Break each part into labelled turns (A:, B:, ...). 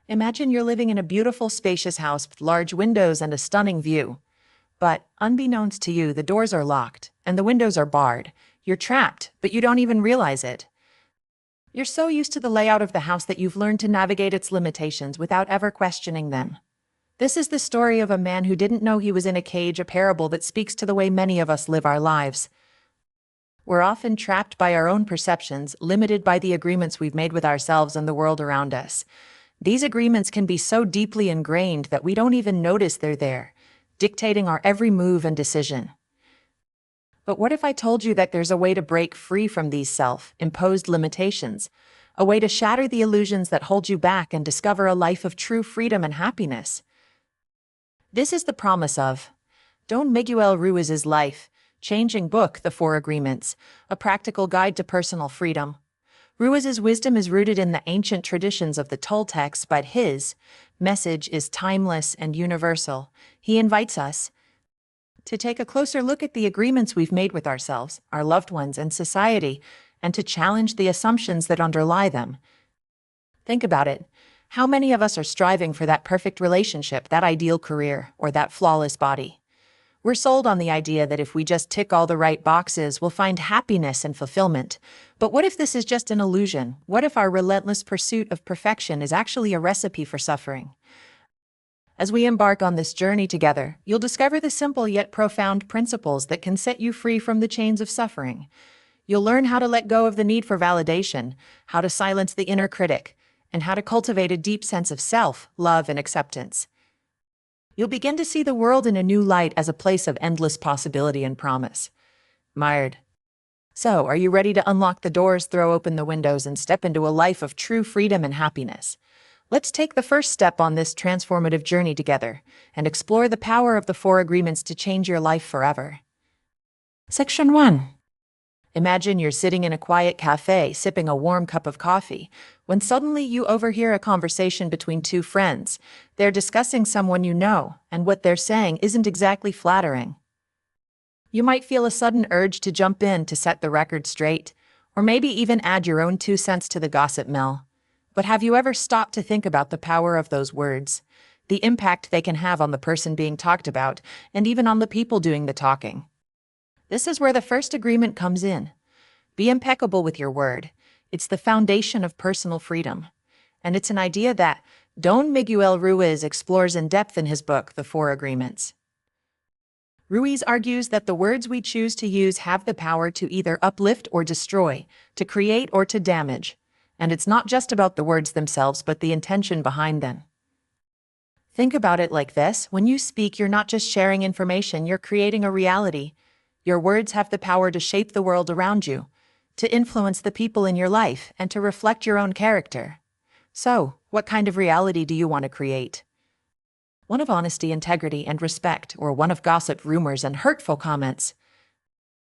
A: Imagine you're living in a beautiful, spacious house with large windows and a stunning view. But, unbeknownst to you, the doors are locked and the windows are barred. You're trapped, but you don't even realize it. You're so used to the layout of the house that you've learned to navigate its limitations without ever questioning them. This is the story of a man who didn't know he was in a cage, a parable that speaks to the way many of us live our lives. We're often trapped by our own perceptions, limited by the agreements we've made with ourselves and the world around us. These agreements can be so deeply ingrained that we don't even notice they're there, dictating our every move and decision. But what if I told you that there's a way to break free from these self-imposed limitations, a way to shatter the illusions that hold you back and discover a life of true freedom and happiness? This is the promise of Don Miguel Ruiz's life-changing book, The Four Agreements, a practical guide to personal freedom. Ruiz's wisdom is rooted in the ancient traditions of the Toltecs, but his message is timeless and universal. He invites us to take a closer look at the agreements we've made with ourselves, our loved ones, and society, and to challenge the assumptions that underlie them. Think about it. How many of us are striving for that perfect relationship, that ideal career, or that flawless body? We're sold on the idea that if we just tick all the right boxes, we'll find happiness and fulfillment. But what if this is just an illusion? What if our relentless pursuit of perfection is actually a recipe for suffering? As we embark on this journey together, you'll discover the simple yet profound principles that can set you free from the chains of suffering. You'll learn how to let go of the need for validation, how to silence the inner critic, and how to cultivate a deep sense of self, love, and acceptance. You'll begin to see the world in a new light, as a place of endless possibility and promise. Mired. So, are you ready to unlock the doors, throw open the windows, and step into a life of true freedom and happiness? Let's take the first step on this transformative journey together and explore the power of the Four Agreements to change your life forever. Section 1. Imagine you're sitting in a quiet cafe, sipping a warm cup of coffee, when suddenly you overhear a conversation between two friends. They're discussing someone you know, and what they're saying isn't exactly flattering. You might feel a sudden urge to jump in to set the record straight, or maybe even add your own 2 cents to the gossip mill. But have you ever stopped to think about the power of those words, the impact they can have on the person being talked about, and even on the people doing the talking? This is where the first agreement comes in. Be impeccable with your word. It's the foundation of personal freedom. And it's an idea that Don Miguel Ruiz explores in depth in his book, The Four Agreements. Ruiz argues that the words we choose to use have the power to either uplift or destroy, to create or to damage. And it's not just about the words themselves, but the intention behind them. Think about it like this. When you speak, you're not just sharing information, you're creating a reality. Your words have the power to shape the world around you, to influence the people in your life, and to reflect your own character. So, what kind of reality do you want to create? One of honesty, integrity, and respect, or one of gossip, rumors, and hurtful comments?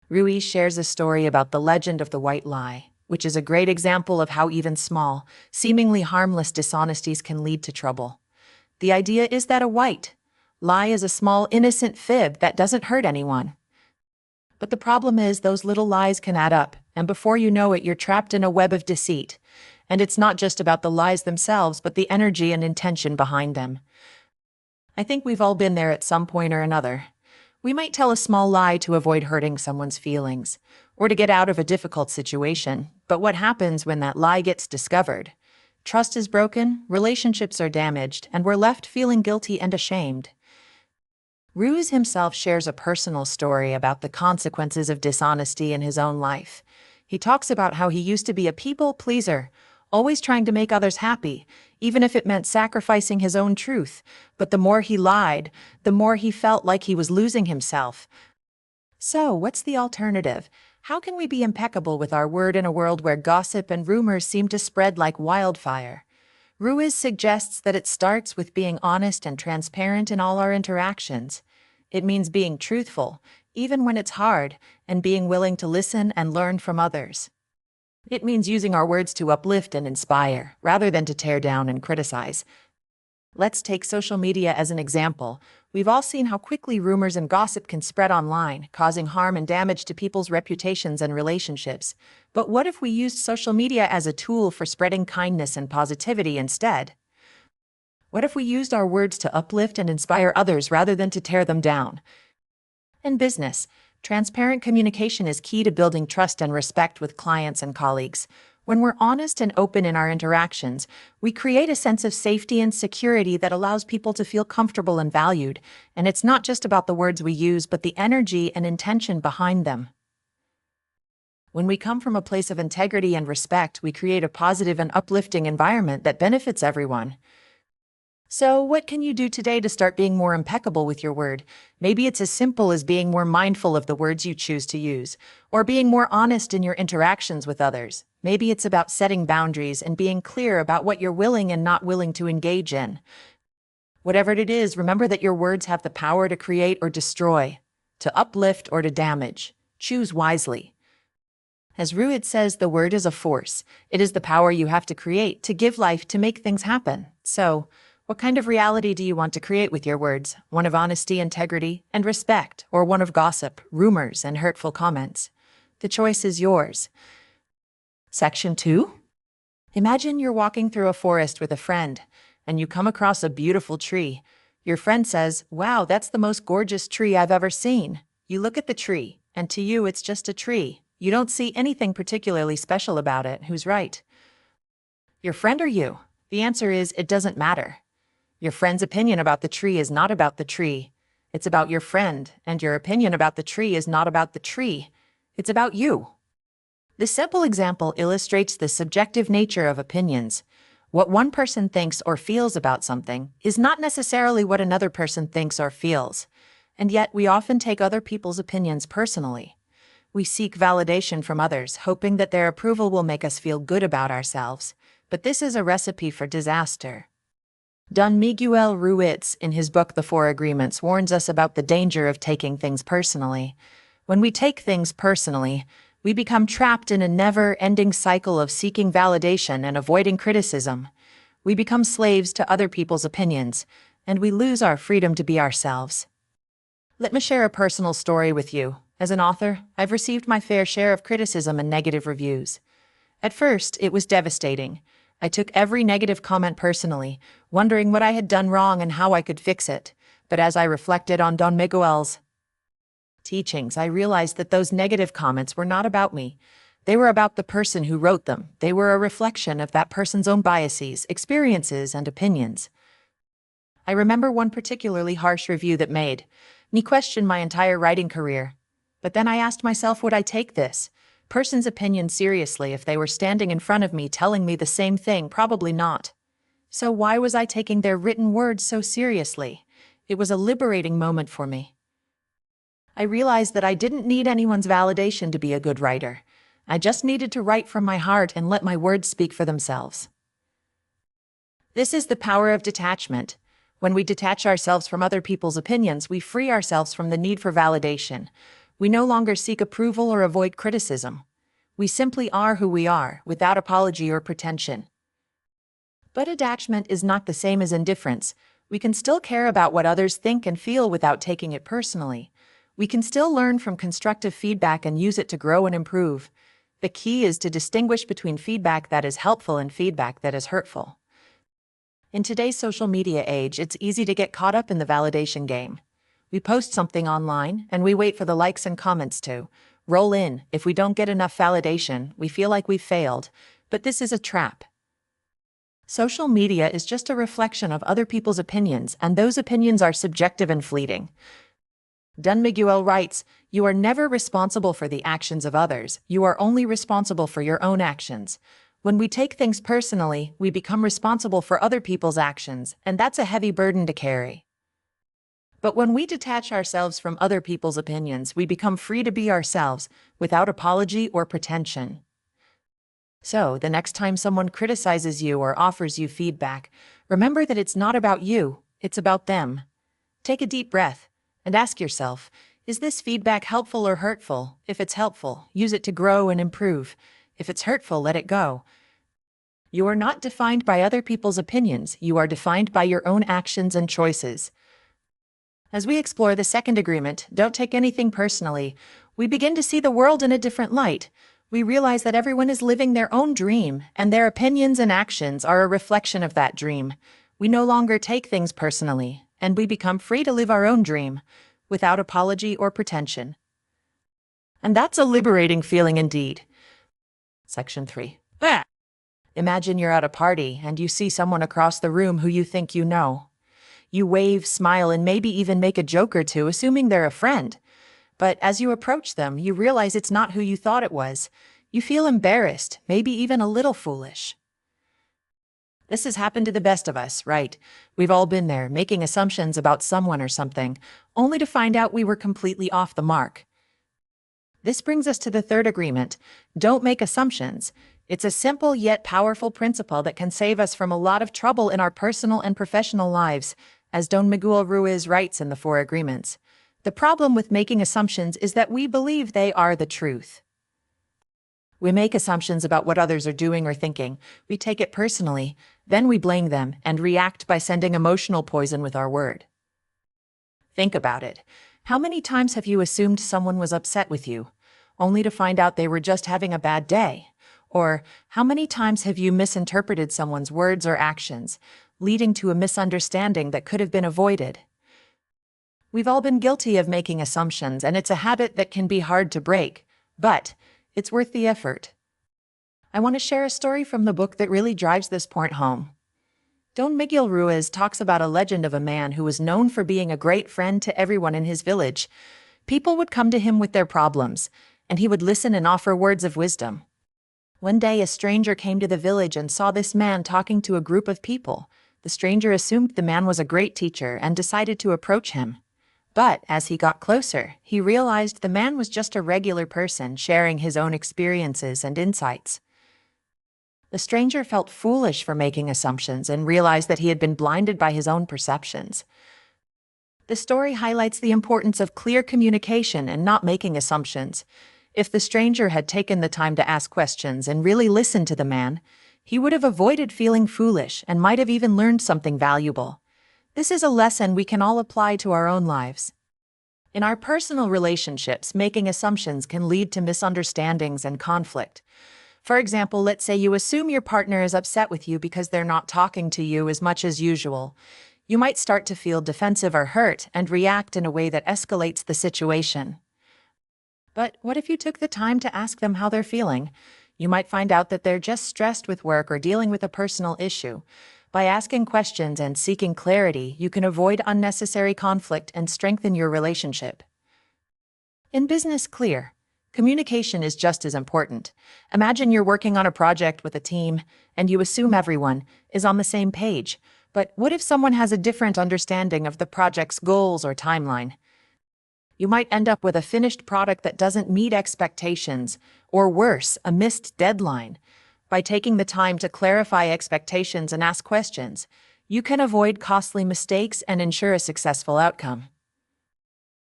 A: Ruiz shares a story about the legend of the white lie, which is a great example of how even small, seemingly harmless dishonesties can lead to trouble. The idea is that a white lie is a small, innocent fib that doesn't hurt anyone. But the problem is, those little lies can add up, and before you know it, you're trapped in a web of deceit. And it's not just about the lies themselves, but the energy and intention behind them. I think we've all been there at some point or another. We might tell a small lie to avoid hurting someone's feelings, or to get out of a difficult situation. But what happens when that lie gets discovered? Trust is broken, relationships are damaged, and we're left feeling guilty and ashamed. Ruiz himself shares a personal story about the consequences of dishonesty in his own life. He talks about how he used to be a people pleaser, always trying to make others happy, even if it meant sacrificing his own truth. But the more he lied, the more he felt like he was losing himself. So, what's the alternative? How can we be impeccable with our word in a world where gossip and rumors seem to spread like wildfire? Ruiz suggests that it starts with being honest and transparent in all our interactions. It means being truthful, even when it's hard, and being willing to listen and learn from others. It means using our words to uplift and inspire, rather than to tear down and criticize. Let's take social media as an example. We've all seen how quickly rumors and gossip can spread online, causing harm and damage to people's reputations and relationships. But what if we used social media as a tool for spreading kindness and positivity instead? What if we used our words to uplift and inspire others rather than to tear them down? In business, transparent communication is key to building trust and respect with clients and colleagues. When we're honest and open in our interactions, we create a sense of safety and security that allows people to feel comfortable and valued. And it's not just about the words we use, but the energy and intention behind them. When we come from a place of integrity and respect, we create a positive and uplifting environment that benefits everyone. So, what can you do today to start being more impeccable with your word? Maybe it's as simple as being more mindful of the words you choose to use, or being more honest in your interactions with others. Maybe it's about setting boundaries and being clear about what you're willing and not willing to engage in. Whatever it is, remember that your words have the power to create or destroy, to uplift or to damage. Choose wisely. As Ruiz says, the word is a force. It is the power you have to create, to give life, to make things happen. So, what kind of reality do you want to create with your words? One of honesty, integrity, and respect, or one of gossip, rumors, and hurtful comments? The choice is yours. Section 2. Imagine you're walking through a forest with a friend, and you come across a beautiful tree. Your friend says, "Wow, that's the most gorgeous tree I've ever seen." You look at the tree, and to you it's just a tree. You don't see anything particularly special about it. Who's right? Your friend or you? The answer is, it doesn't matter. Your friend's opinion about the tree is not about the tree. It's about your friend, and your opinion about the tree is not about the tree. It's about you. This simple example illustrates the subjective nature of opinions. What one person thinks or feels about something is not necessarily what another person thinks or feels. And yet, we often take other people's opinions personally. We seek validation from others, hoping that their approval will make us feel good about ourselves. But this is a recipe for disaster. Don Miguel Ruiz, in his book The Four Agreements, warns us about the danger of taking things personally. When we take things personally, we become trapped in a never-ending cycle of seeking validation and avoiding criticism. We become slaves to other people's opinions, and we lose our freedom to be ourselves. Let me share a personal story with you. As an author, I've received my fair share of criticism and negative reviews. At first, it was devastating. I took every negative comment personally, wondering what I had done wrong and how I could fix it. But as I reflected on Don Miguel's teachings, I realized that those negative comments were not about me. They were about the person who wrote them. They were a reflection of that person's own biases, experiences, and opinions. I remember one particularly harsh review that made me question my entire writing career. But then I asked myself, would I take this person's opinion seriously if they were standing in front of me telling me the same thing? Probably not. So why was I taking their written words so seriously? It was a liberating moment for me. I realized that I didn't need anyone's validation to be a good writer. I just needed to write from my heart and let my words speak for themselves. This is the power of detachment. When we detach ourselves from other people's opinions, we free ourselves from the need for validation. We no longer seek approval or avoid criticism. We simply are who we are, without apology or pretension. But attachment is not the same as indifference. We can still care about what others think and feel without taking it personally. We can still learn from constructive feedback and use it to grow and improve. The key is to distinguish between feedback that is helpful and feedback that is hurtful. In today's social media age, it's easy to get caught up in the validation game. We post something online, and we wait for the likes and comments to roll in. If we don't get enough validation, we feel like we've failed. But this is a trap. Social media is just a reflection of other people's opinions, and those opinions are subjective and fleeting. Don Miguel writes, "You are never responsible for the actions of others. You are only responsible for your own actions." When we take things personally, we become responsible for other people's actions, and that's a heavy burden to carry. But when we detach ourselves from other people's opinions, we become free to be ourselves, without apology or pretension. So, the next time someone criticizes you or offers you feedback, remember that it's not about you, it's about them. Take a deep breath and ask yourself, is this feedback helpful or hurtful? If it's helpful, use it to grow and improve. If it's hurtful, let it go. You are not defined by other people's opinions, you are defined by your own actions and choices. As we explore the second agreement, don't take anything personally, we begin to see the world in a different light. We realize that everyone is living their own dream, and their opinions and actions are a reflection of that dream. We no longer take things personally, and we become free to live our own dream, without apology or pretension. And that's a liberating feeling indeed. Section 3. Imagine you're at a party and you see someone across the room who you think you know. You wave, smile, and maybe even make a joke or two, assuming they're a friend. But as you approach them, you realize it's not who you thought it was. You feel embarrassed, maybe even a little foolish. This has happened to the best of us, right? We've all been there, making assumptions about someone or something, only to find out we were completely off the mark. This brings us to the third agreement: don't make assumptions. It's a simple yet powerful principle that can save us from a lot of trouble in our personal and professional lives, as Don Miguel Ruiz writes in the Four Agreements. The problem with making assumptions is that we believe they are the truth. We make assumptions about what others are doing or thinking. We take it personally, then we blame them and react by sending emotional poison with our word. Think about it. How many times have you assumed someone was upset with you, only to find out they were just having a bad day? Or how many times have you misinterpreted someone's words or actions, leading to a misunderstanding that could have been avoided? We've all been guilty of making assumptions, and it's a habit that can be hard to break, but it's worth the effort. I want to share a story from the book that really drives this point home. Don Miguel Ruiz talks about a legend of a man who was known for being a great friend to everyone in his village. People would come to him with their problems, and he would listen and offer words of wisdom. One day, a stranger came to the village and saw this man talking to a group of people. The stranger assumed the man was a great teacher and decided to approach him. But as he got closer, he realized the man was just a regular person sharing his own experiences and insights. The stranger felt foolish for making assumptions and realized that he had been blinded by his own perceptions. The story highlights the importance of clear communication and not making assumptions. If the stranger had taken the time to ask questions and really listened to the man, he would have avoided feeling foolish and might have even learned something valuable. This is a lesson we can all apply to our own lives. In our personal relationships, making assumptions can lead to misunderstandings and conflict. For example, let's say you assume your partner is upset with you because they're not talking to you as much as usual. You might start to feel defensive or hurt and react in a way that escalates the situation. But what if you took the time to ask them how they're feeling? You might find out that they're just stressed with work or dealing with a personal issue. By asking questions and seeking clarity, you can avoid unnecessary conflict and strengthen your relationship. In business, communication is just as important. Imagine you're working on a project with a team, and you assume everyone is on the same page. But what if someone has a different understanding of the project's goals or timeline? You might end up with a finished product that doesn't meet expectations, or worse, a missed deadline. By taking the time to clarify expectations and ask questions, you can avoid costly mistakes and ensure a successful outcome.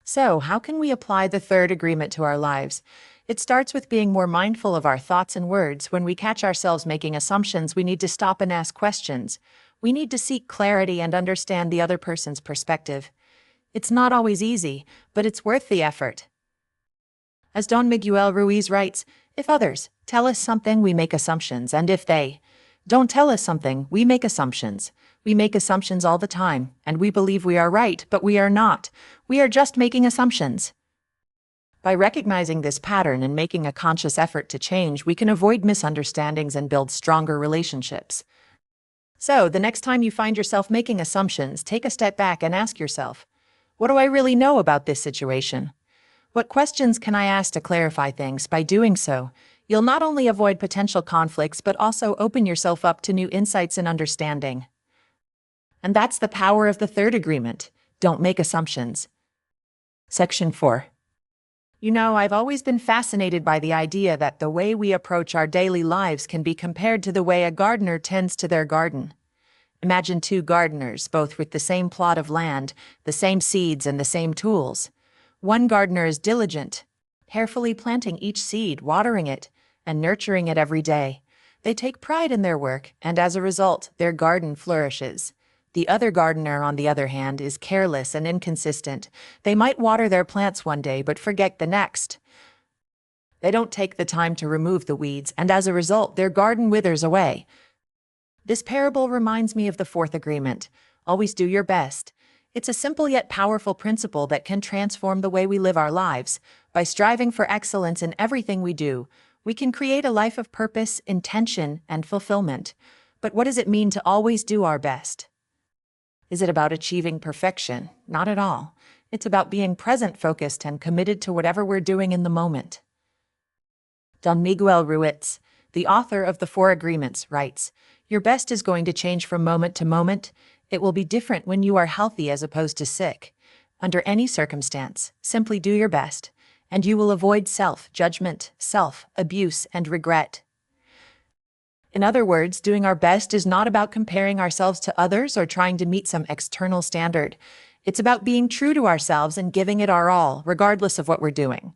A: So, how can we apply the third agreement to our lives? It starts with being more mindful of our thoughts and words. When we catch ourselves making assumptions, we need to stop and ask questions. We need to seek clarity and understand the other person's perspective. It's not always easy, but it's worth the effort. As Don Miguel Ruiz writes, if others tell us something, we make assumptions, and if they don't tell us something, we make assumptions. We make assumptions all the time, and we believe we are right, but we are not. We are just making assumptions. By recognizing this pattern and making a conscious effort to change, we can avoid misunderstandings and build stronger relationships. So, the next time you find yourself making assumptions, take a step back and ask yourself, what do I really know about this situation? What questions can I ask to clarify things? By doing so, you'll not only avoid potential conflicts, but also open yourself up to new insights and understanding. And that's the power of the third agreement: don't make assumptions. Section 4. I've always been fascinated by the idea that the way we approach our daily lives can be compared to the way a gardener tends to their garden. Imagine two gardeners, both with the same plot of land, the same seeds, and the same tools. One gardener is diligent, carefully planting each seed, watering it, and nurturing it every day. They take pride in their work, and as a result, their garden flourishes. The other gardener, on the other hand, is careless and inconsistent. They might water their plants one day but forget the next. They don't take the time to remove the weeds, and as a result, their garden withers away. This parable reminds me of the fourth agreement: always do your best. It's a simple yet powerful principle that can transform the way we live our lives. By striving for excellence in everything we do, we can create a life of purpose, intention, and fulfillment. But what does it mean to always do our best? Is it about achieving perfection? Not at all. It's about being present-focused and committed to whatever we're doing in the moment. Don Miguel Ruiz, the author of The Four Agreements, writes, "Your best is going to change from moment to moment. It will be different when you are healthy as opposed to sick. Under any circumstance, simply do your best, and you will avoid self-judgment, self-abuse, and regret." In other words, doing our best is not about comparing ourselves to others or trying to meet some external standard. It's about being true to ourselves and giving it our all, regardless of what we're doing.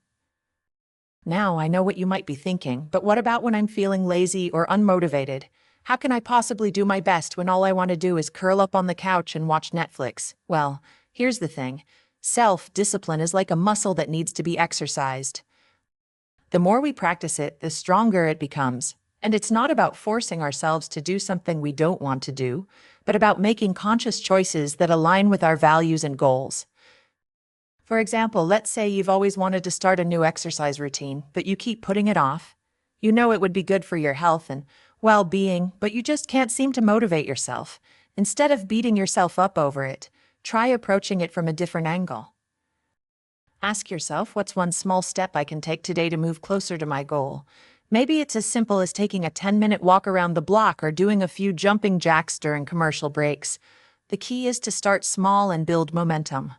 A: Now, I know what you might be thinking, but what about when I'm feeling lazy or unmotivated? How can I possibly do my best when all I want to do is curl up on the couch and watch Netflix? Well, here's the thing. Self-discipline is like a muscle that needs to be exercised. The more we practice it, the stronger it becomes. And it's not about forcing ourselves to do something we don't want to do, but about making conscious choices that align with our values and goals. For example, let's say you've always wanted to start a new exercise routine, but you keep putting it off. You know it would be good for your health and well-being, but you just can't seem to motivate yourself. Instead of beating yourself up over it, try approaching it from a different angle. Ask yourself, what's one small step I can take today to move closer to my goal? Maybe it's as simple as taking a 10-minute walk around the block or doing a few jumping jacks during commercial breaks. The key is to start small and build momentum.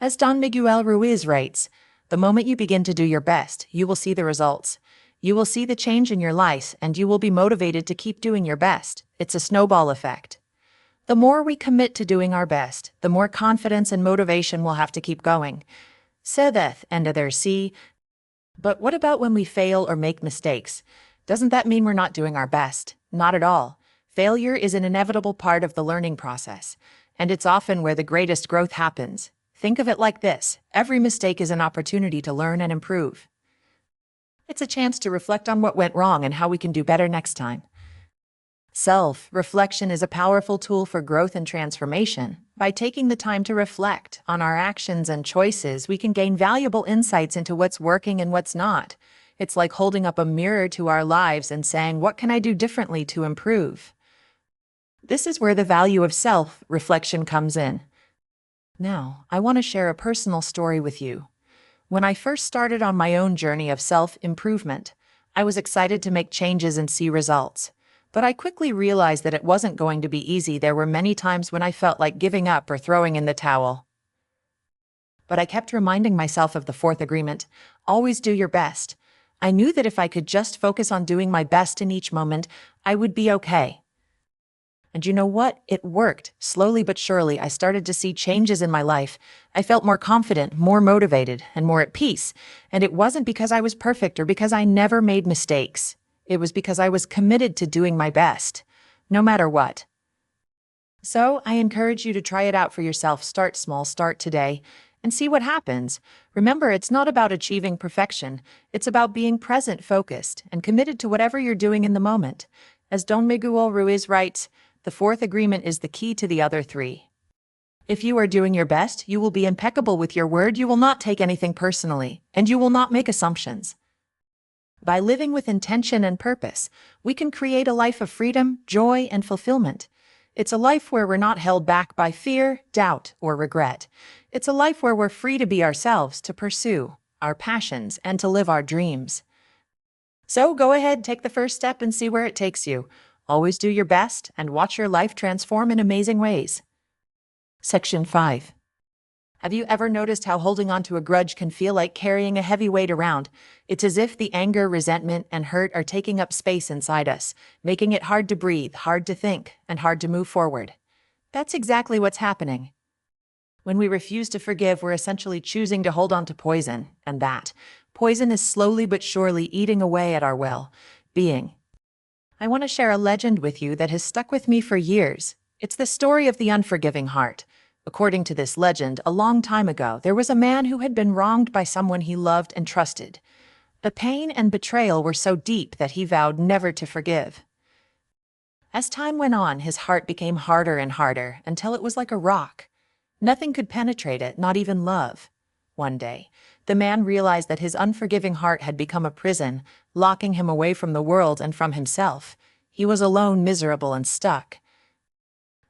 A: As Don Miguel Ruiz writes, the moment you begin to do your best, you will see the results. You will see the change in your life, and you will be motivated to keep doing your best. It's a snowball effect. The more we commit to doing our best, the more confidence and motivation we'll have to keep going. Sedeth and other see. But what about when we fail or make mistakes? Doesn't that mean we're not doing our best? Not at all. Failure is an inevitable part of the learning process, and it's often where the greatest growth happens. Think of it like this: every mistake is an opportunity to learn and improve. It's a chance to reflect on what went wrong and how we can do better next time. Self-reflection is a powerful tool for growth and transformation. By taking the time to reflect on our actions and choices, we can gain valuable insights into what's working and what's not. It's like holding up a mirror to our lives and saying, what can I do differently to improve? This is where the value of self-reflection comes in. Now, I want to share a personal story with you. When I first started on my own journey of self-improvement, I was excited to make changes and see results. But I quickly realized that it wasn't going to be easy. There were many times when I felt like giving up or throwing in the towel. But I kept reminding myself of the fourth agreement: always do your best. I knew that if I could just focus on doing my best in each moment, I would be okay. And you know what? It worked. Slowly but surely, I started to see changes in my life. I felt more confident, more motivated, and more at peace. And it wasn't because I was perfect or because I never made mistakes. It was because I was committed to doing my best, no matter what. So I encourage you to try it out for yourself. Start small, start today, and see what happens. Remember, it's not about achieving perfection. It's about being present, focused, and committed to whatever you're doing in the moment. As Don Miguel Ruiz writes, the fourth agreement is the key to the other three. If you are doing your best, you will be impeccable with your word, you will not take anything personally, and you will not make assumptions. By living with intention and purpose, we can create a life of freedom, joy, and fulfillment. It's a life where we're not held back by fear, doubt, or regret. It's a life where we're free to be ourselves, to pursue our passions, and to live our dreams. So go ahead, take the first step and see where it takes you. Always do your best and watch your life transform in amazing ways. Section 5. Have you ever noticed how holding on to a grudge can feel like carrying a heavy weight around? It's as if the anger, resentment, and hurt are taking up space inside us, making it hard to breathe, hard to think, and hard to move forward. That's exactly what's happening. When we refuse to forgive, we're essentially choosing to hold on to poison, and that poison is slowly but surely eating away at our well-being. I want to share a legend with you that has stuck with me for years. It's the story of the unforgiving heart. According to this legend, a long time ago, there was a man who had been wronged by someone he loved and trusted. The pain and betrayal were so deep that he vowed never to forgive. As time went on, his heart became harder and harder until it was like a rock. Nothing could penetrate it, not even love. One day, the man realized that his unforgiving heart had become a prison, locking him away from the world and from himself. He was alone, miserable, and stuck.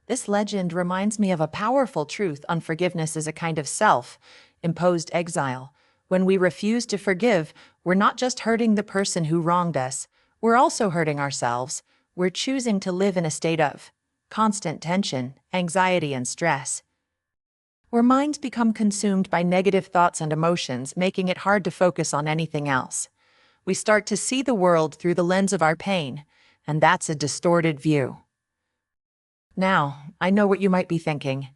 A: This legend reminds me of a powerful truth. Unforgiveness is a kind of self-imposed exile. When we refuse to forgive, we're not just hurting the person who wronged us, we're also hurting ourselves. We're choosing to live in a state of constant tension, anxiety, and stress. Our minds become consumed by negative thoughts and emotions, making it hard to focus on anything else. We start to see the world through the lens of our pain, and that's a distorted view. Now, I know what you might be thinking,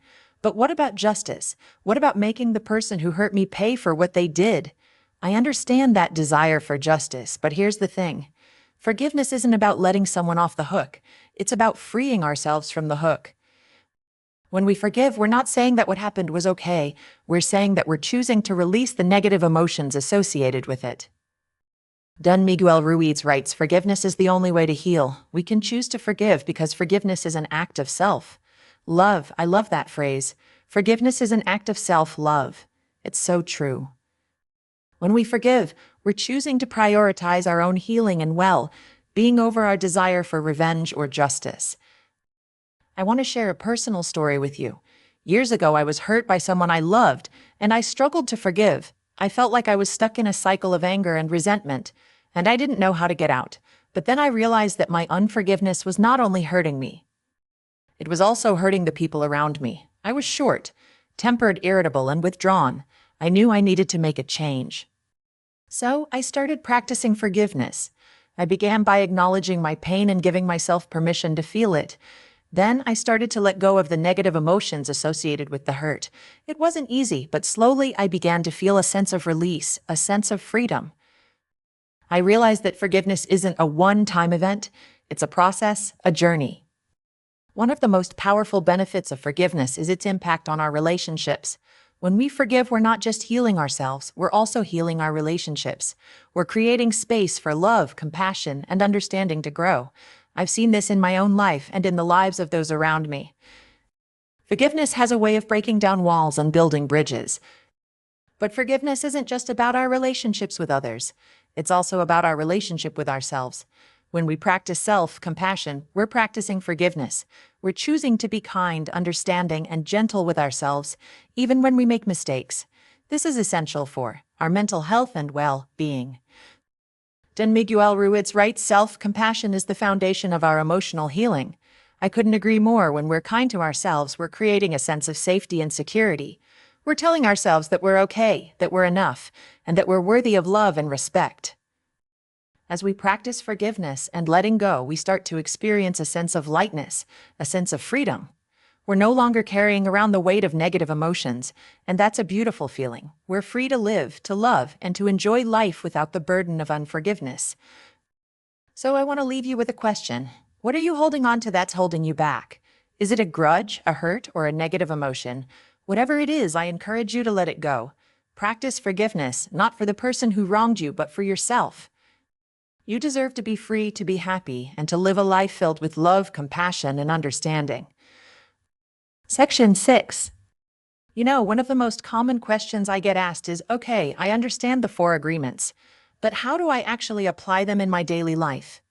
A: but what about justice? What about making the person who hurt me pay for what they did? I understand that desire for justice, but here's the thing. Forgiveness isn't about letting someone off the hook. It's about freeing ourselves from the hook. When we forgive, we're not saying that what happened was okay. We're saying that we're choosing to release the negative emotions associated with it. Don Miguel Ruiz writes, "Forgiveness is the only way to heal. We can choose to forgive because forgiveness is an act of self-love." I love that phrase. Forgiveness is an act of self-love. It's so true. When we forgive, we're choosing to prioritize our own healing and well-being over our desire for revenge or justice. I want to share a personal story with you. Years ago, I was hurt by someone I loved, and I struggled to forgive. I felt like I was stuck in a cycle of anger and resentment, and I didn't know how to get out. But then I realized that my unforgiveness was not only hurting me, it was also hurting the people around me. I was short-tempered, irritable, and withdrawn. I knew I needed to make a change. So I started practicing forgiveness. I began by acknowledging my pain and giving myself permission to feel it. Then I started to let go of the negative emotions associated with the hurt. It wasn't easy, but slowly I began to feel a sense of release, a sense of freedom. I realized that forgiveness isn't a one-time event. It's a process, a journey. One of the most powerful benefits of forgiveness is its impact on our relationships. When we forgive, we're not just healing ourselves, we're also healing our relationships. We're creating space for love, compassion, and understanding to grow. I've seen this in my own life and in the lives of those around me. Forgiveness has a way of breaking down walls and building bridges. But forgiveness isn't just about our relationships with others. It's also about our relationship with ourselves. When we practice self-compassion, we're practicing forgiveness. We're choosing to be kind, understanding, and gentle with ourselves, even when we make mistakes. This is essential for our mental health and well-being. Don Miguel Ruiz writes, "Self-compassion is the foundation of our emotional healing." I couldn't agree more. When we're kind to ourselves, we're creating a sense of safety and security. We're telling ourselves that we're okay, that we're enough, and that we're worthy of love and respect. As we practice forgiveness and letting go, we start to experience a sense of lightness, a sense of freedom. We're no longer carrying around the weight of negative emotions, and that's a beautiful feeling. We're free to live, to love, and to enjoy life without the burden of unforgiveness. So I want to leave you with a question. What are you holding on to that's holding you back? Is it a grudge, a hurt, or a negative emotion? Whatever it is, I encourage you to let it go. Practice forgiveness, not for the person who wronged you, but for yourself. You deserve to be free, to be happy, and to live a life filled with love, compassion, and understanding. Section 6. One of the most common questions I get asked is, okay, I understand the 4 agreements, but how do I actually apply them in my daily life?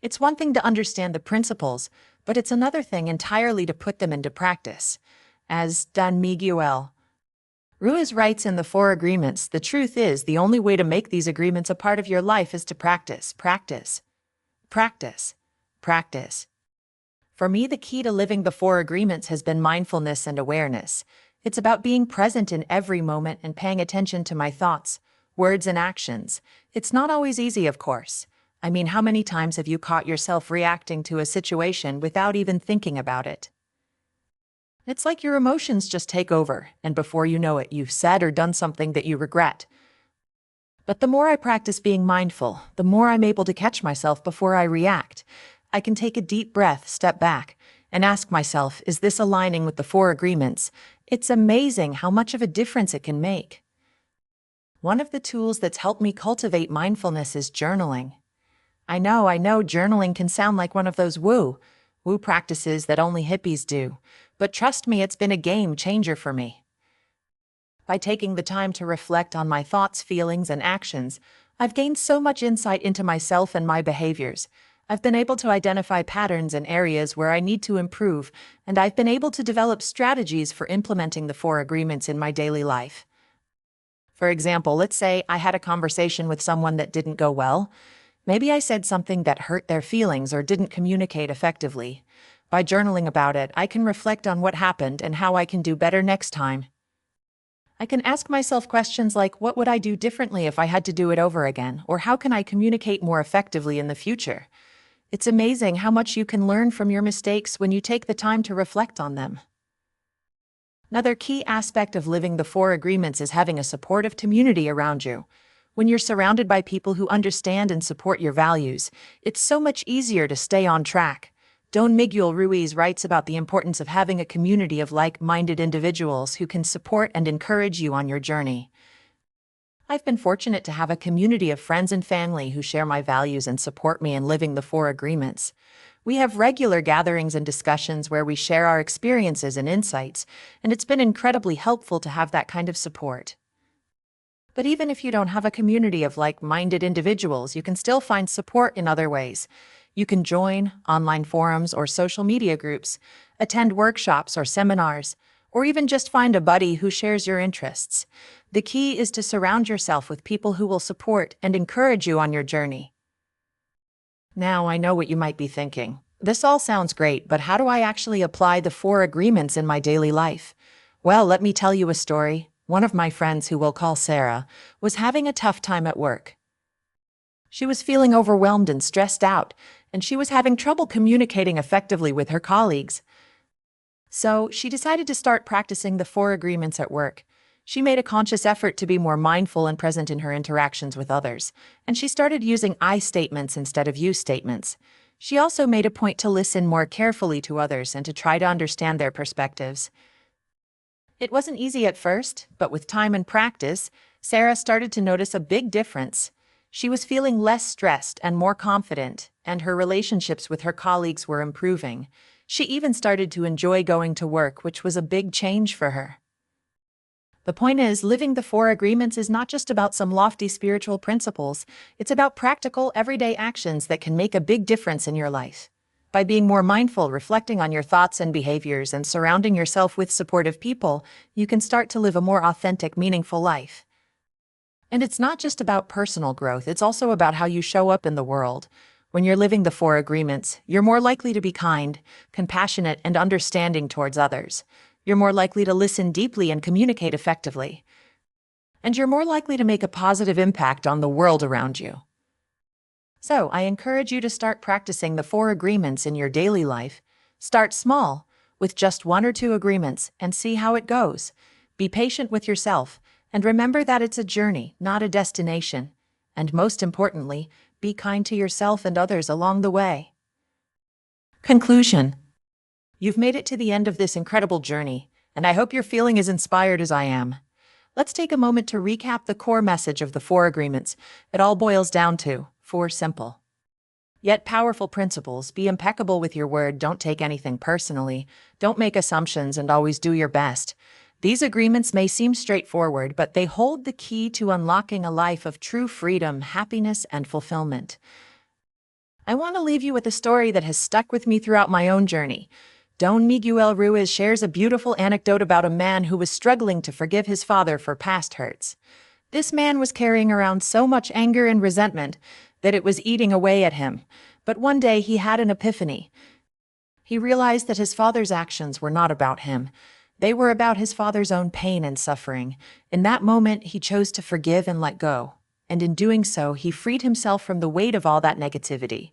A: It's one thing to understand the principles, but it's another thing entirely to put them into practice. As Don Miguel Ruiz writes in the 4 agreements, the truth is, the only way to make these agreements a part of your life is to practice, practice, practice, practice. For me, the key to living the 4 agreements has been mindfulness and awareness. It's about being present in every moment and paying attention to my thoughts, words, and actions. It's not always easy, of course. I mean, how many times have you caught yourself reacting to a situation without even thinking about it? It's like your emotions just take over, and before you know it, you've said or done something that you regret. But the more I practice being mindful, the more I'm able to catch myself before I react. I can take a deep breath, step back, and ask myself, is this aligning with the 4 agreements? It's amazing how much of a difference it can make. One of the tools that's helped me cultivate mindfulness is journaling. I know, journaling can sound like one of those woo woo practices that only hippies do. But trust me, it's been a game changer for me. By taking the time to reflect on my thoughts, feelings, and actions, I've gained so much insight into myself and my behaviors. I've been able to identify patterns and areas where I need to improve, and I've been able to develop strategies for implementing the 4 agreements in my daily life. For example, let's say I had a conversation with someone that didn't go well. Maybe I said something that hurt their feelings or didn't communicate effectively. By journaling about it, I can reflect on what happened and how I can do better next time. I can ask myself questions like, what would I do differently if I had to do it over again? Or how can I communicate more effectively in the future? It's amazing how much you can learn from your mistakes when you take the time to reflect on them. Another key aspect of living the 4 agreements is having a supportive community around you. When you're surrounded by people who understand and support your values, it's so much easier to stay on track. Don Miguel Ruiz writes about the importance of having a community of like-minded individuals who can support and encourage you on your journey. I've been fortunate to have a community of friends and family who share my values and support me in living the 4 agreements. We have regular gatherings and discussions where we share our experiences and insights, and it's been incredibly helpful to have that kind of support. But even if you don't have a community of like-minded individuals, you can still find support in other ways. You can join online forums or social media groups, attend workshops or seminars, or even just find a buddy who shares your interests. The key is to surround yourself with people who will support and encourage you on your journey. Now, I know what you might be thinking. This all sounds great, but how do I actually apply the 4 agreements in my daily life? Well, let me tell you a story. One of my friends, who we'll call Sarah, was having a tough time at work. She was feeling overwhelmed and stressed out, and she was having trouble communicating effectively with her colleagues. So she decided to start practicing the 4 agreements at work. She made a conscious effort to be more mindful and present in her interactions with others, and she started using I statements instead of you statements. She also made a point to listen more carefully to others and to try to understand their perspectives. It wasn't easy at first, but with time and practice, Sarah started to notice a big difference. She was feeling less stressed and more confident, and her relationships with her colleagues were improving. She even started to enjoy going to work, which was a big change for her. The point is, living the 4 agreements is not just about some lofty spiritual principles. It's about practical, everyday actions that can make a big difference in your life. By being more mindful, reflecting on your thoughts and behaviors, and surrounding yourself with supportive people, you can start to live a more authentic, meaningful life. And it's not just about personal growth, it's also about how you show up in the world. When you're living the 4 agreements, you're more likely to be kind, compassionate, and understanding towards others. You're more likely to listen deeply and communicate effectively. And you're more likely to make a positive impact on the world around you. So, I encourage you to start practicing the 4 agreements in your daily life. Start small, with just 1 or 2 agreements, and see how it goes. Be patient with yourself, and remember that it's a journey, not a destination. And most importantly, be kind to yourself and others along the way. Conclusion. You've made it to the end of this incredible journey, and I hope you're feeling as inspired as I am. Let's take a moment to recap the core message of the 4 agreements. It all boils down to 4 simple, yet powerful principles. Be impeccable with your word, don't take anything personally, don't make assumptions, and always do your best. These agreements may seem straightforward, but they hold the key to unlocking a life of true freedom, happiness, and fulfillment. I want to leave you with a story that has stuck with me throughout my own journey. Don Miguel Ruiz shares a beautiful anecdote about a man who was struggling to forgive his father for past hurts. This man was carrying around so much anger and resentment that it was eating away at him. But one day he had an epiphany. He realized that his father's actions were not about him. They were about his father's own pain and suffering. In that moment, he chose to forgive and let go. And in doing so, he freed himself from the weight of all that negativity.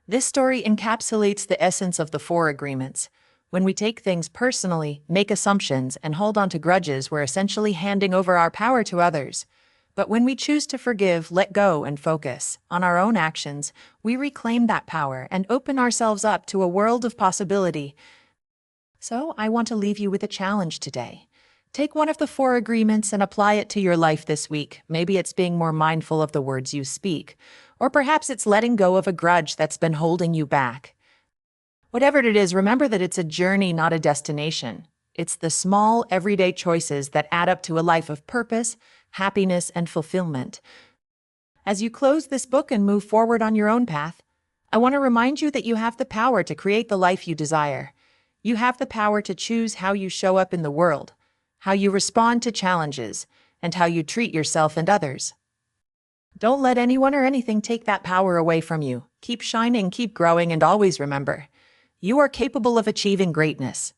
A: This story encapsulates the essence of the 4 agreements. When we take things personally, make assumptions, and hold on to grudges, we're essentially handing over our power to others. But when we choose to forgive, let go, and focus on our own actions, we reclaim that power and open ourselves up to a world of possibility. So, I want to leave you with a challenge today. Take one of the 4 agreements and apply it to your life this week. Maybe it's being more mindful of the words you speak, or perhaps it's letting go of a grudge that's been holding you back. Whatever it is, remember that it's a journey, not a destination. It's the small, everyday choices that add up to a life of purpose, happiness, and fulfillment. As you close this book and move forward on your own path, I want to remind you that you have the power to create the life you desire. You have the power to choose how you show up in the world, how you respond to challenges, and how you treat yourself and others. Don't let anyone or anything take that power away from you. Keep shining, keep growing, and always remember, you are capable of achieving greatness.